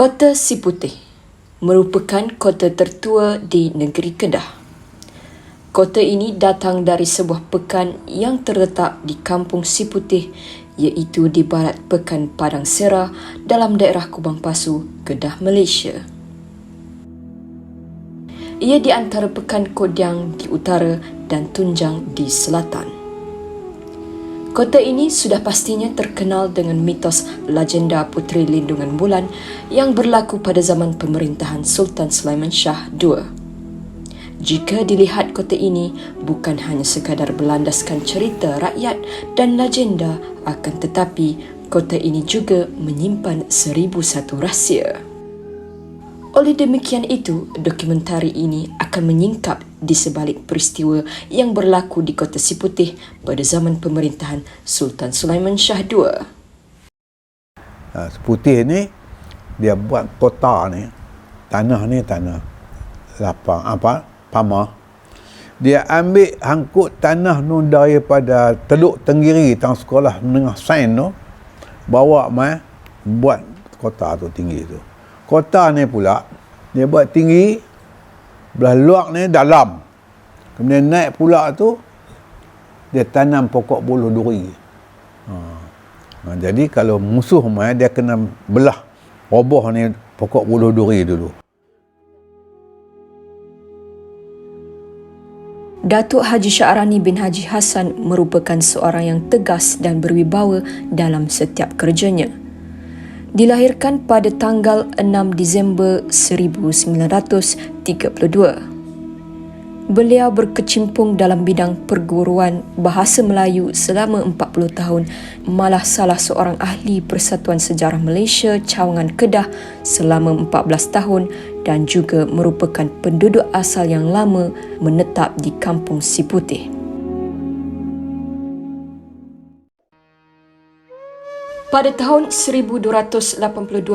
Kota Siputih merupakan kota tertua di negeri Kedah. Kota ini datang dari sebuah pekan yang terletak di Kampung Siputih, iaitu di barat Pekan Padang Sera dalam daerah Kubang Pasu, Kedah, Malaysia. Ia di antara Pekan Kodiang di utara dan Tunjang di selatan. Kota ini sudah pastinya terkenal dengan mitos legenda Puteri Lindungan Bulan yang berlaku pada zaman pemerintahan Sultan Sulaiman Shah II. Jika dilihat, kota ini bukan hanya sekadar berlandaskan cerita rakyat dan legenda, akan tetapi kota ini juga menyimpan 1001 rahsia. Oleh demikian itu, dokumentari ini akan menyingkap di sebalik peristiwa yang berlaku di Kota Siputih pada zaman pemerintahan Sultan Sulaiman Shah II. Siputih ni, dia buat kota ni, tanah lapang, pamah. Dia ambil hangkut tanah tu daripada Teluk Tenggiri, tang sekolah menengah sains tu, bawa mai buat kota tu tinggi tu. Kota ni pula, dia buat tinggi, belah luar ni dalam. Kemudian naik pula tu, dia tanam pokok buluh duri. Jadi kalau musuh mai, dia kena belah, roboh ni pokok buluh duri dulu. Datuk Haji Syarani bin Haji Hassan merupakan seorang yang tegas dan berwibawa dalam setiap kerjanya. Dilahirkan pada tanggal 6 Disember 1932. Beliau berkecimpung dalam bidang perguruan bahasa Melayu selama 40 tahun, malah salah seorang ahli Persatuan Sejarah Malaysia Cawangan Kedah selama 14 tahun dan juga merupakan penduduk asal yang lama menetap di Kampung Siputih. Pada tahun 1282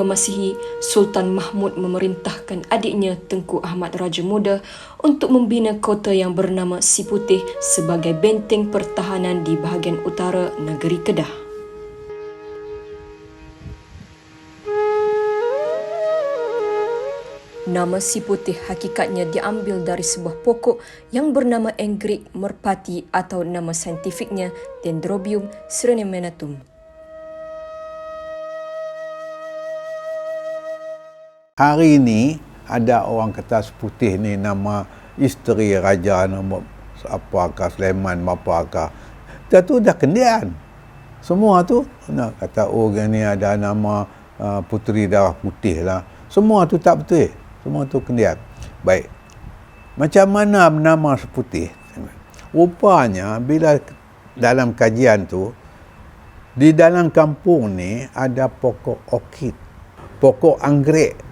Masihi, Sultan Mahmud memerintahkan adiknya Tengku Ahmad Raja Muda untuk membina kota yang bernama Siputih sebagai benteng pertahanan di bahagian utara negeri Kedah. Nama Siputih hakikatnya diambil dari sebuah pokok yang bernama Anggrek merpati atau nama saintifiknya Dendrobium sireniminatum. Hari ni ada orang kata Siputih ni nama isteri raja, nama apakah Sulaiman apakah. Dah tu dah kendian. Semua tu nak kata orang ni ada nama Puteri Darah Putih lah. Semua tu tak betul. Semua tu kendian. Baik. Macam mana nama Siputih? Rupanya bila dalam kajian tu, di dalam kampung ni ada pokok orkid, pokok anggrek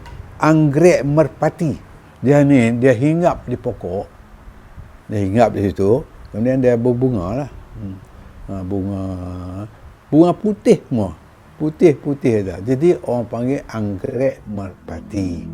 merpati. Dia hinggap di pokok. Dia hinggap di situ. Kemudian dia berbunga lah. Bunga putih semua. Putih-putih dah. Jadi orang panggil anggrek merpati.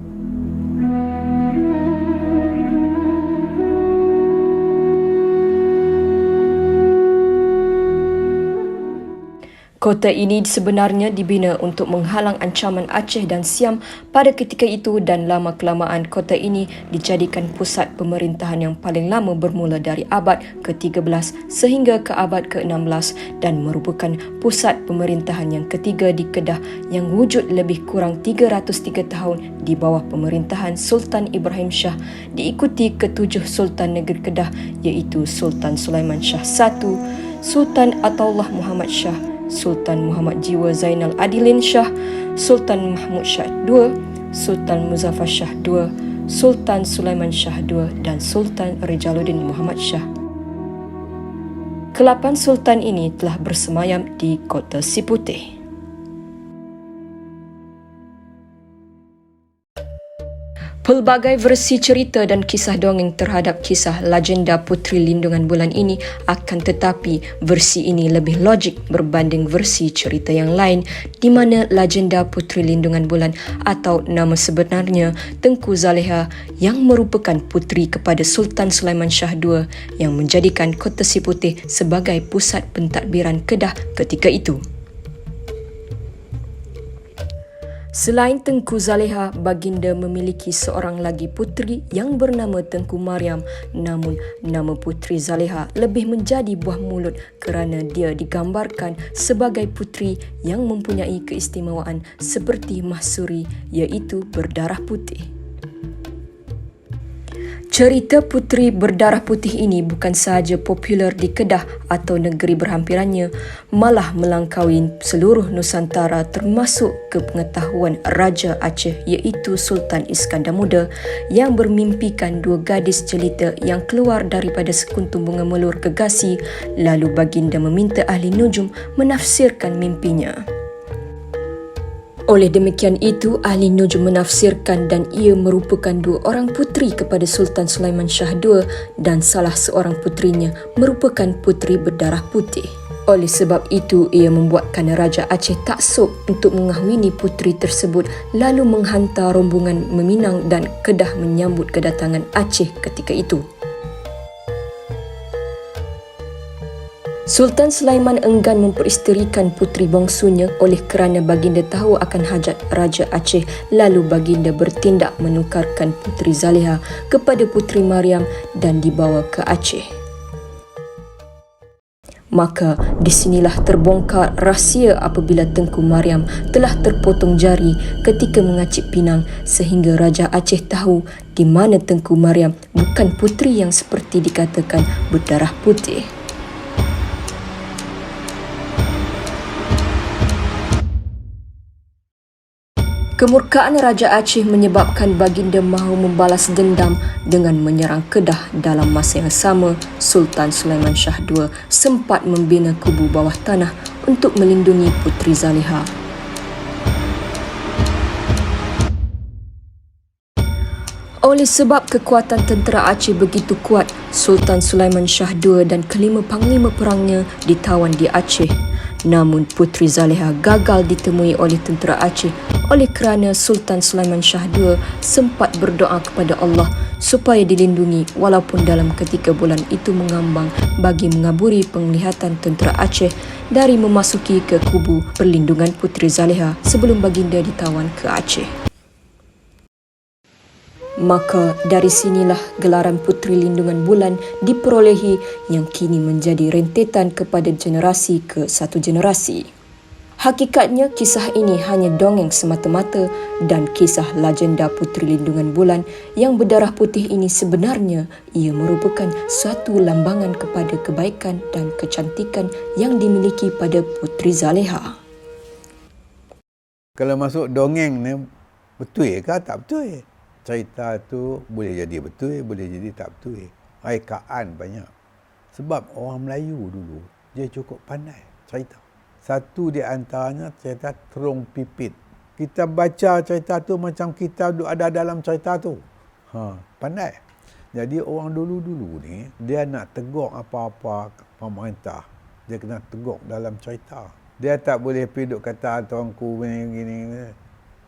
Kota ini sebenarnya dibina untuk menghalang ancaman Aceh dan Siam pada ketika itu dan lama-kelamaan kota ini dijadikan pusat pemerintahan yang paling lama bermula dari abad ke-13 sehingga ke abad ke-16 dan merupakan pusat pemerintahan yang ketiga di Kedah yang wujud lebih kurang 303 tahun di bawah pemerintahan Sultan Ibrahim Shah, diikuti ketujuh Sultan Negeri Kedah iaitu Sultan Sulaiman Shah I, Sultan Ataullah Muhammad Shah, Sultan Muhammad Jiwa Zainal Adilin Shah, Sultan Mahmud Shah II, Sultan Muzaffar Shah II, Sultan Sulaiman Shah II dan Sultan Rijaluddin Muhammad Shah. Kelapan sultan ini telah bersemayam di Kota Siputih. Pelbagai versi cerita dan kisah dongeng terhadap kisah legenda Puteri Lindungan Bulan ini, akan tetapi versi ini lebih logik berbanding versi cerita yang lain di mana legenda Puteri Lindungan Bulan atau nama sebenarnya Tengku Zaleha yang merupakan puteri kepada Sultan Sulaiman Shah II yang menjadikan Kota Siputih sebagai pusat pentadbiran Kedah ketika itu. Selain Tengku Zaleha, baginda memiliki seorang lagi puteri yang bernama Tengku Maryam. Namun, nama puteri Zaleha lebih menjadi buah mulut kerana dia digambarkan sebagai puteri yang mempunyai keistimewaan seperti Mahsuri, iaitu berdarah putih. Cerita puteri berdarah putih ini bukan sahaja popular di Kedah atau negeri berhampirannya, malah melangkaui seluruh Nusantara termasuk ke pengetahuan Raja Aceh iaitu Sultan Iskandar Muda yang bermimpikan dua gadis jelita yang keluar daripada sekuntum bunga melur gegasi, lalu baginda meminta ahli nujum menafsirkan mimpinya. Oleh demikian itu, ahli nujum menafsirkan dan ia merupakan dua orang puteri kepada Sultan Sulaiman Shah II dan salah seorang puterinya merupakan puteri berdarah putih. Oleh sebab itu, ia membuatkan Raja Aceh taksub untuk mengahwini puteri tersebut lalu menghantar rombongan meminang dan Kedah menyambut kedatangan Aceh ketika itu. Sultan Sulaiman enggan memperisterikan puteri bongsunya oleh kerana baginda tahu akan hajat Raja Aceh, lalu baginda bertindak menukarkan puteri Zaleha kepada puteri Maryam dan dibawa ke Aceh. Maka di sinilah terbongkar rahsia apabila Tengku Maryam telah terpotong jari ketika mengacip pinang, sehingga Raja Aceh tahu di mana Tengku Maryam bukan puteri yang seperti dikatakan berdarah putih. Kemurkaan Raja Aceh menyebabkan baginda mahu membalas dendam dengan menyerang Kedah. Dalam masa yang sama, Sultan Sulaiman Shah II sempat membina kubu bawah tanah untuk melindungi puteri Zaleha. Oleh sebab kekuatan tentera Aceh begitu kuat, Sultan Sulaiman Shah II dan kelima panglima perangnya ditawan di Aceh. Namun puteri Zaleha gagal ditemui oleh tentera Aceh oleh kerana Sultan Sulaiman Shah II sempat berdoa kepada Allah supaya dilindungi walaupun dalam ketika bulan itu mengambang bagi mengaburi penglihatan tentera Aceh dari memasuki ke kubu perlindungan puteri Zaleha sebelum baginda ditawan ke Aceh. Maka dari sinilah gelaran Puteri Lindungan Bulan diperolehi yang kini menjadi rentetan kepada generasi ke satu generasi. Hakikatnya kisah ini hanya dongeng semata-mata dan kisah legenda Puteri Lindungan Bulan yang berdarah putih ini sebenarnya ia merupakan suatu lambangan kepada kebaikan dan kecantikan yang dimiliki pada Puteri Zaleha. Kalau masuk dongeng ni, betul ke tak betul? Cerita tu boleh jadi betul, boleh jadi tak betul. Rekaan banyak. Sebab orang Melayu dulu, dia cukup pandai cerita. Satu di antaranya cerita Terung Pipit. Kita baca cerita tu macam kita ada dalam cerita tu. Pandai. Jadi orang dulu-dulu ni, dia nak tegur apa-apa pemerintah, dia kena tegur dalam cerita. Dia tak boleh pergi duk kata tuanku gini,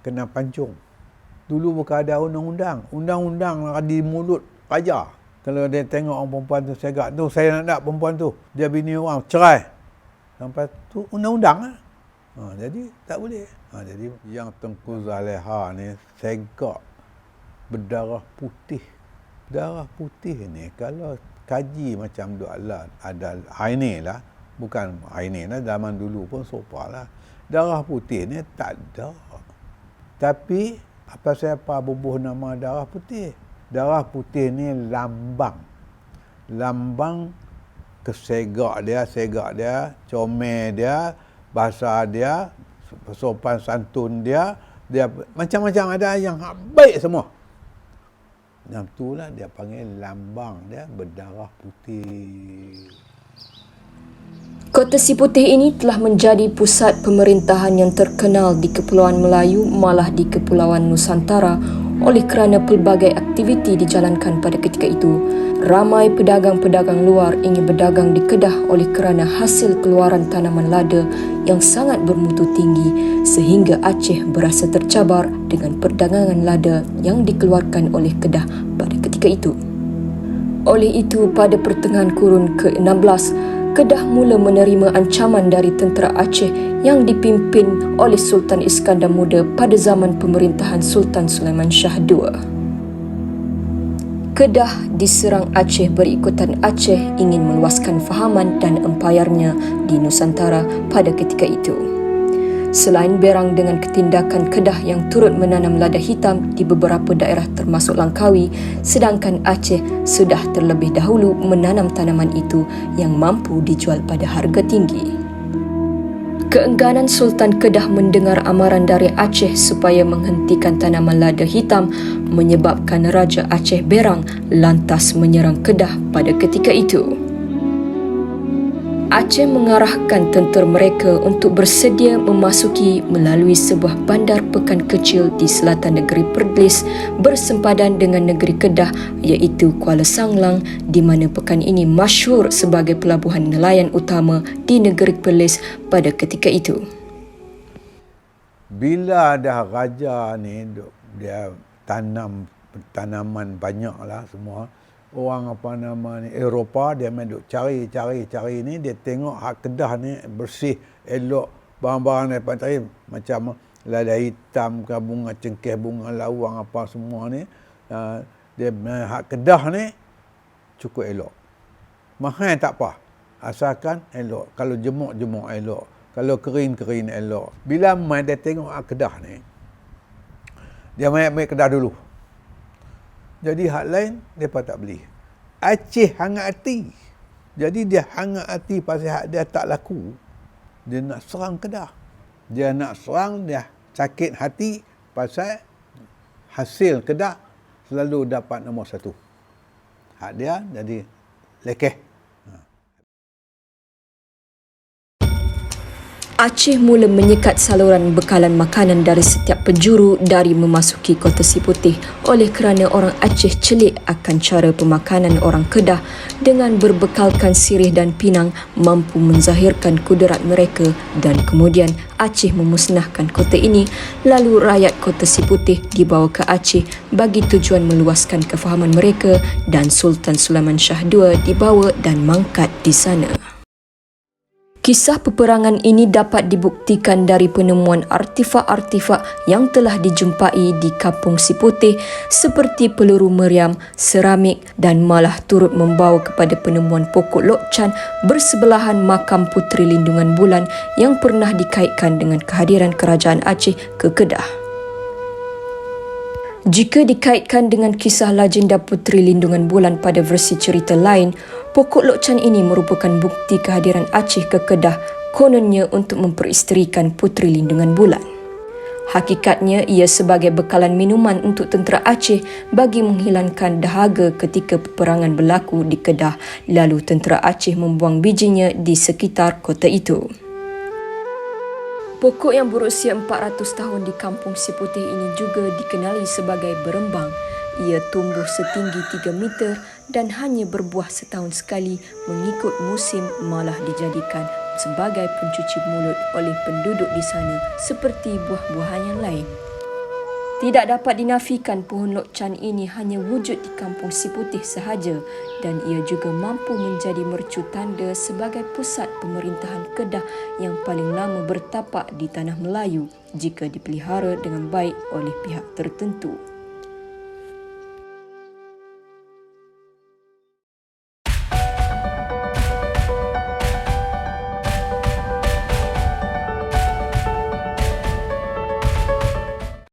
kena pancung. Dulu bukan ada undang-undang. Undang-undang di mulut raja. Kalau dia tengok orang perempuan tu segak tu, saya nak perempuan tu. Dia bini orang, cerai. Sampai tu undang-undang lah. Jadi tak boleh. Jadi yang Tengku Zaleha ni segak berdarah putih. Darah putih ni kalau kaji macam ada hari lah. Bukan hari lah, zaman dulu pun sopa lah. Darah putih ni tak ada. Tapi apa siapa bubuh nama darah putih? Darah putih ni lambang. Lambang segak dia, comel dia, bahasa dia, sopan santun dia macam-macam ada yang baik semua. Yang itulah dia panggil lambang dia berdarah putih. Kota Siputih ini telah menjadi pusat pemerintahan yang terkenal di Kepulauan Melayu malah di Kepulauan Nusantara oleh kerana pelbagai aktiviti dijalankan pada ketika itu. Ramai pedagang-pedagang luar ingin berdagang di Kedah oleh kerana hasil keluaran tanaman lada yang sangat bermutu tinggi sehingga Aceh berasa tercabar dengan perdagangan lada yang dikeluarkan oleh Kedah pada ketika itu. Oleh itu, pada pertengahan kurun ke-16, Kedah mula menerima ancaman dari tentera Aceh yang dipimpin oleh Sultan Iskandar Muda pada zaman pemerintahan Sultan Sulaiman Shah II. Kedah diserang Aceh berikutan Aceh ingin meluaskan fahaman dan empayarnya di Nusantara pada ketika itu. Selain berang dengan ketindakan Kedah yang turut menanam lada hitam di beberapa daerah termasuk Langkawi, sedangkan Aceh sudah terlebih dahulu menanam tanaman itu yang mampu dijual pada harga tinggi. Keengganan Sultan Kedah mendengar amaran dari Aceh supaya menghentikan tanaman lada hitam menyebabkan Raja Aceh Berang lantas menyerang Kedah pada ketika itu. Aceh mengarahkan tentera mereka untuk bersedia memasuki melalui sebuah bandar pekan kecil di selatan negeri Perlis bersempadan dengan negeri Kedah iaitu Kuala Sanglang, di mana pekan ini masyhur sebagai pelabuhan nelayan utama di negeri Perlis pada ketika itu. Bila dah raja ni dia tanam tanaman banyak lah semua, orang apa nama ni Eropah dia main duk cari ni, dia tengok hak Kedah ni bersih, elok, barang-barang daripada tadi macam lada hitam ke, bunga cengkeh, bunga lawang apa semua ni, dia hak Kedah ni cukup elok. Mahal tak apa, asalkan elok. Kalau jemuk elok, kalau kering elok. Bila main dia tengok hak Kedah ni, dia main ambil Kedah dulu. Jadi hak lain mereka tak beli. Aceh hangat hati. Jadi dia hangat hati pasal hak dia tak laku. Dia nak serang Kedah. Dia nak serang, dia sakit hati pasal hasil Kedah selalu dapat nombor 1. Hak dia jadi lekeh. Aceh mula menyekat saluran bekalan makanan dari setiap penjuru dari memasuki Kota Siputih oleh kerana orang Aceh celik akan cara pemakanan orang Kedah dengan berbekalkan sirih dan pinang mampu menzahirkan kudarat mereka, dan kemudian Aceh memusnahkan kota ini lalu rakyat Kota Siputih dibawa ke Aceh bagi tujuan meluaskan kefahaman mereka dan Sultan Sulaiman Shah II dibawa dan mangkat di sana. Kisah peperangan ini dapat dibuktikan dari penemuan artifak-artifak yang telah dijumpai di Kampung Siputih seperti peluru meriam, seramik dan malah turut membawa kepada penemuan pokok lokcan bersebelahan makam Puteri Lindungan Bulan yang pernah dikaitkan dengan kehadiran Kerajaan Aceh ke Kedah. Jika dikaitkan dengan kisah legenda Puteri Lindungan Bulan pada versi cerita lain, pokok lokcan ini merupakan bukti kehadiran Aceh ke Kedah, kononnya untuk memperisterikan Puteri Lindungan Bulan. Hakikatnya ia sebagai bekalan minuman untuk tentera Aceh bagi menghilangkan dahaga ketika peperangan berlaku di Kedah, lalu tentera Aceh membuang bijinya di sekitar kota itu. Pokok yang berusia 400 tahun di Kampung Siputih ini juga dikenali sebagai berembang. Ia tumbuh setinggi 3 meter dan hanya berbuah setahun sekali mengikut musim, malah dijadikan sebagai pencuci mulut oleh penduduk di sana seperti buah-buahan yang lain. Tidak dapat dinafikan pohon lokcan ini hanya wujud di Kampung Siputih sahaja, dan ia juga mampu menjadi mercu tanda sebagai pusat pemerintahan Kedah yang paling lama bertapak di tanah Melayu jika dipelihara dengan baik oleh pihak tertentu.